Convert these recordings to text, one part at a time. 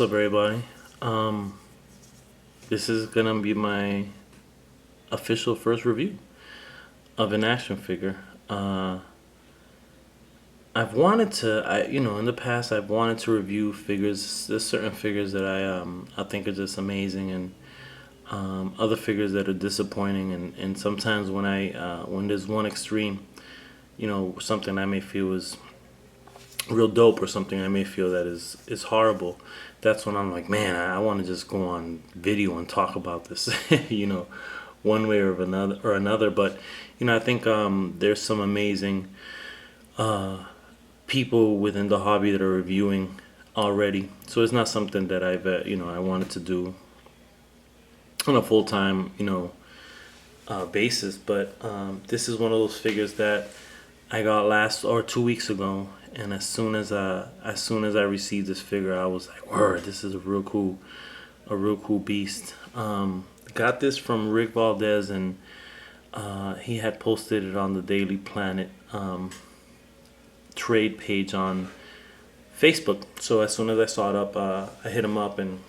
What's up, everybody? This is gonna be my official first review of an action figure. I've wanted to, in the past, I've wanted to review figures. There's certain figures that I think are just amazing, and other figures that are disappointing. And sometimes when there's one extreme, something I may feel is real dope or something I may feel that is horrible, that's when I'm like, man, I want to just go on video and talk about this, one way or another. But I think there's some amazing people within the hobby that are reviewing already. So it's not something that I wanted to do on a full time basis. But this is one of those figures that I got last or 2 weeks ago. And as soon as I received this figure, I was like, "Word! This is a real cool beast." Got this from Rick Valdez, and he had posted it on the Daily Planet trade page on Facebook. So as soon as I saw it up, I hit him up, and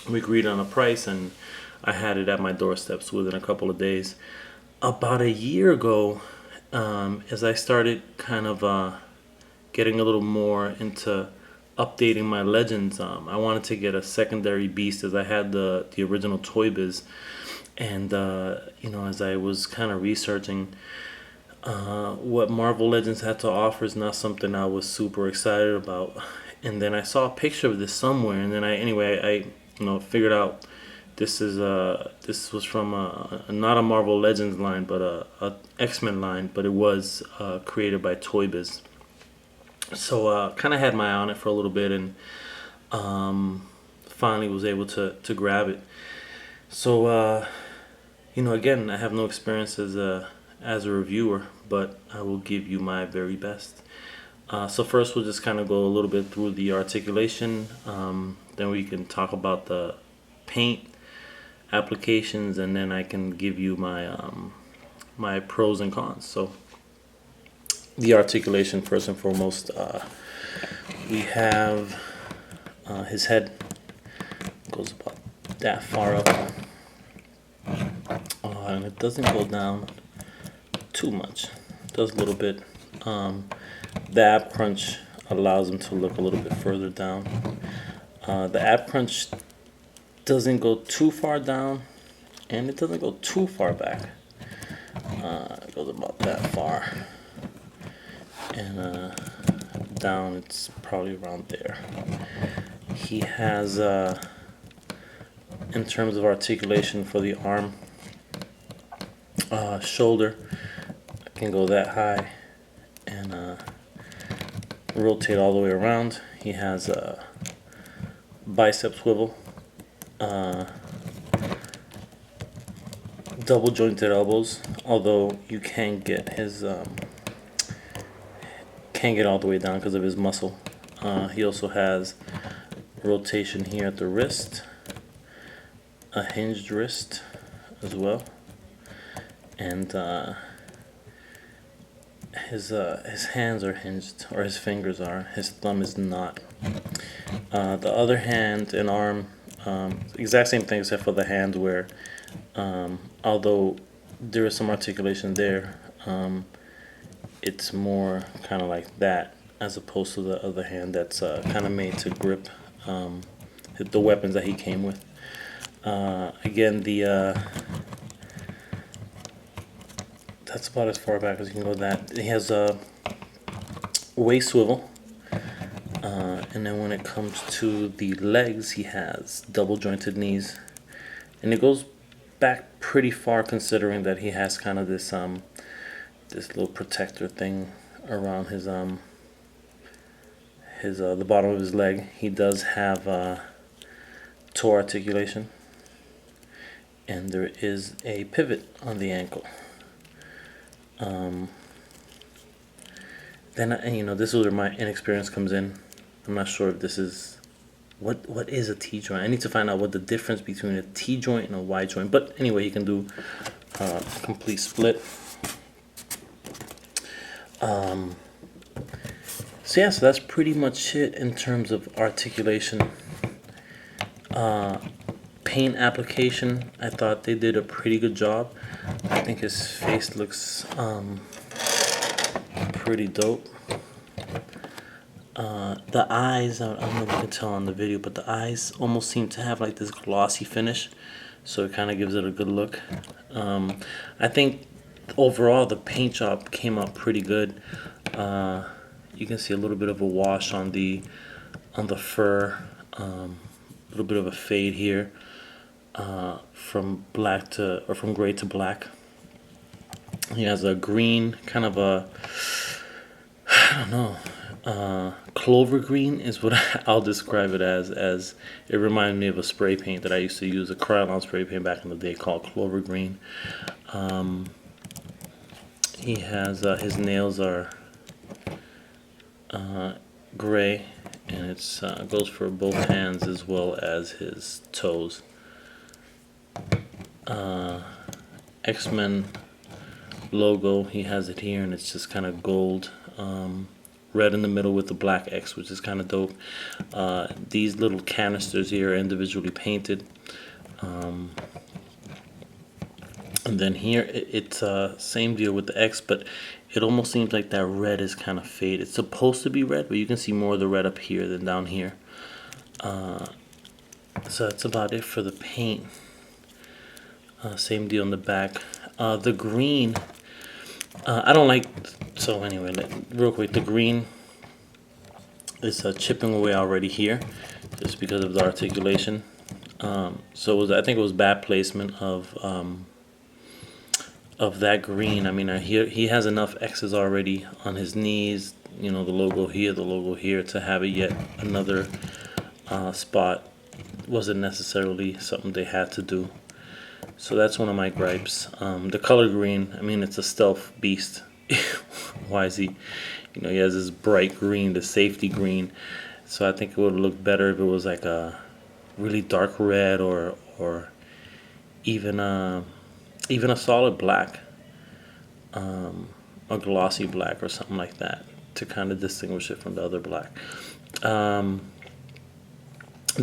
we agreed on a price, and I had it at my doorsteps within a couple of days. About a year ago, as I started kind of getting a little more into updating my legends, I wanted to get a secondary beast, as I had the original Toybiz, and as I was kind of researching what Marvel Legends had to offer, is not something I was super excited about. And then I saw a picture of this somewhere, and then I figured out this was from not a Marvel Legends line, but a X-Men line, but it was created by Toybiz. So kind of had my eye on it for a little bit, and finally was able to grab it. So again, I have no experience as a reviewer, but I will give you my very best. So first we'll just kind of go a little bit through the articulation. Then we can talk about the paint applications, and then I can give you my pros and cons. So the articulation, first and foremost, we have his head goes about that far up, and it doesn't go down too much. It does a little bit. The ab crunch allows him to look a little bit further down. The ab crunch doesn't go too far down, and it doesn't go too far back. It goes about that far. And down, it's probably around there. He has, in terms of articulation for the arm, shoulder, I can go that high and rotate all the way around. He has a bicep swivel, double jointed elbows, although you can get his can't get all the way down because of his muscle. He also has rotation here at the wrist, a hinged wrist as well, and his hands are hinged, or his fingers are. His thumb is not. The other hand and arm, exact same thing except for the hand, where although there is some articulation there, it's more kind of like that, as opposed to the other hand that's kind of made to grip the weapons that he came with. Again, that's about as far back as you can go. That he has a waist swivel, and then when it comes to the legs, he has double jointed knees, and it goes back pretty far, considering that he has kind of this little protector thing around his the bottom of his leg. He does have toe articulation, and there is a pivot on the ankle. Then this is where my inexperience comes in. I'm not sure if this is what is a T joint. I need to find out what the difference between a T joint and a Y joint. But anyway, you can do a complete split. So that's pretty much it in terms of articulation. Paint application, I thought they did a pretty good job. I think his face looks pretty dope. The eyes, I don't know if you can tell on the video, but the eyes almost seem to have like this glossy finish, so it kind of gives it a good look. I think overall the paint job came out pretty good. You can see a little bit of a wash on the fur, a little bit of a fade here, from gray to black. He has a green, kind of a, I don't know, clover green is what I'll describe it as it reminded me of a spray paint that I used to use, a Krylon spray paint back in the day called clover green. He has his nails are gray, and it's goes for both hands as well as his toes. X-Men logo, he has it here, and it's just kind of gold, red in the middle with the black X, which is kind of dope. These little canisters here are individually painted, and then here it's same deal with the X, but it almost seems like that red is kind of faded. It's supposed to be red, but you can see more of the red up here than down here. So that's about it for the paint. Same deal on the back. The green, I don't like, so anyway, real quick, the green is chipping away already here, just because of the articulation. So I think it was bad placement of that green. I mean, he has enough X's already on his knees, you know, the logo here, to have it yet another spot wasn't necessarily something they had to do. So that's one of my gripes. The color green, I mean, it's a stealth beast. Why is he, you know, he has this bright green, the safety green. So I think it would look better if it was like a really dark red, or even a solid black, a glossy black or something like that, to kind of distinguish it from the other black. The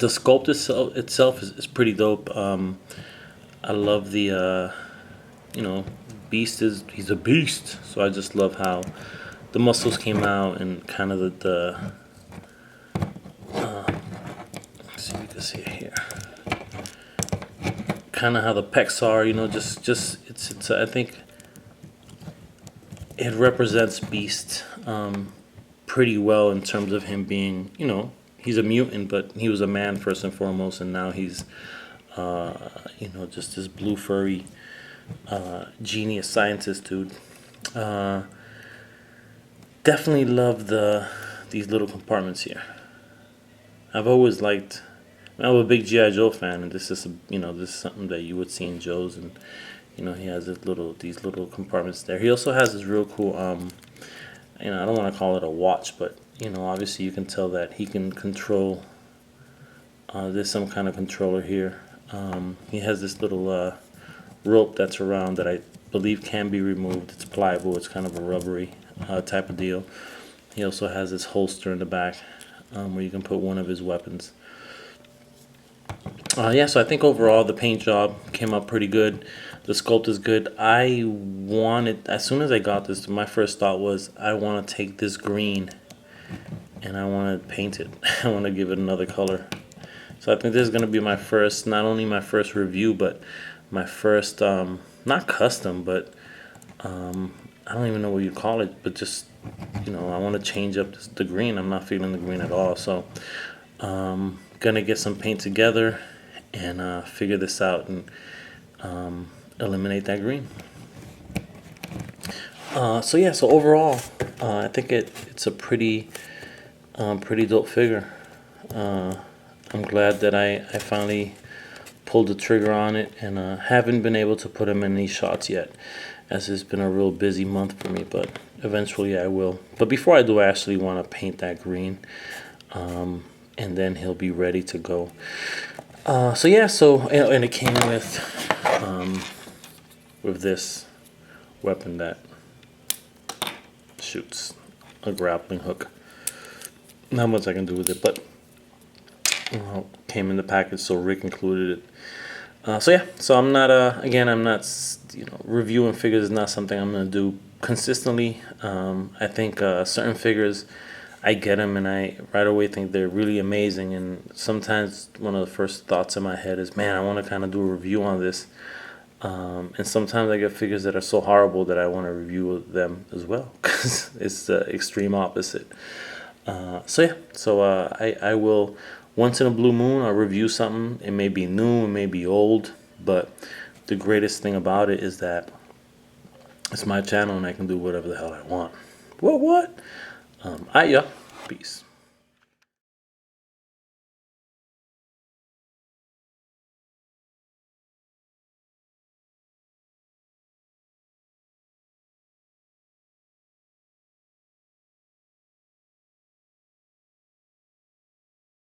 sculpt itself is pretty dope. I love the, you know, he's a beast. So I just love how the muscles came out, and kind of let's see if you can see it here. Kind of how the pecs are, you know, just it's I think it represents Beast pretty well, in terms of him being, you know, he's a mutant, but he was a man first and foremost, and now he's you know, just this blue furry genius scientist dude. Definitely love these little compartments here. I've always liked, I'm a big G.I. Joe fan, and this is this is something that you would see in Joe's, and you know, he has these little compartments there. He also has this real cool you know, I don't want to call it a watch, but you know, obviously you can tell that he can control, there's some kind of controller here. He has this little rope that's around that I believe can be removed. It's pliable, it's kind of a rubbery type of deal. He also has this holster in the back where you can put one of his weapons. Yeah, so I think overall the paint job came out pretty good. The sculpt is good. I wanted, as soon as I got this, my first thought was, I want to take this green and I want to paint it. I want to give it another color. So I think this is going to be my first, not only my first review, but my first, not custom, but I don't even know what you call it, but just, you know, I want to change up the green. I'm not feeling the green at all. So gonna get some paint together and figure this out and eliminate that green. So yeah, so overall, I think it's a pretty dope figure. I'm glad that I finally pulled the trigger on it, and haven't been able to put him in these shots yet, as it's been a real busy month for me, but eventually I will. But before I do, I actually want to paint that green, and then he'll be ready to go. So yeah, and it came with this weapon that shoots a grappling hook. Not much I can do with it, but came came in the package, so Rick included it. So yeah, so I'm not again, I'm not, reviewing figures is not something I'm gonna do consistently. I think certain figures, I get them and I right away think they're really amazing, and sometimes one of the first thoughts in my head is, man, I want to kind of do a review on this. And sometimes I get figures that are so horrible that I want to review them as well, because it's the extreme opposite. So yeah, so I will, once in a blue moon, I'll review something. It may be new, it may be old, but the greatest thing about it is that it's my channel and I can do whatever the hell I want. What? Alright, y'all. Peace.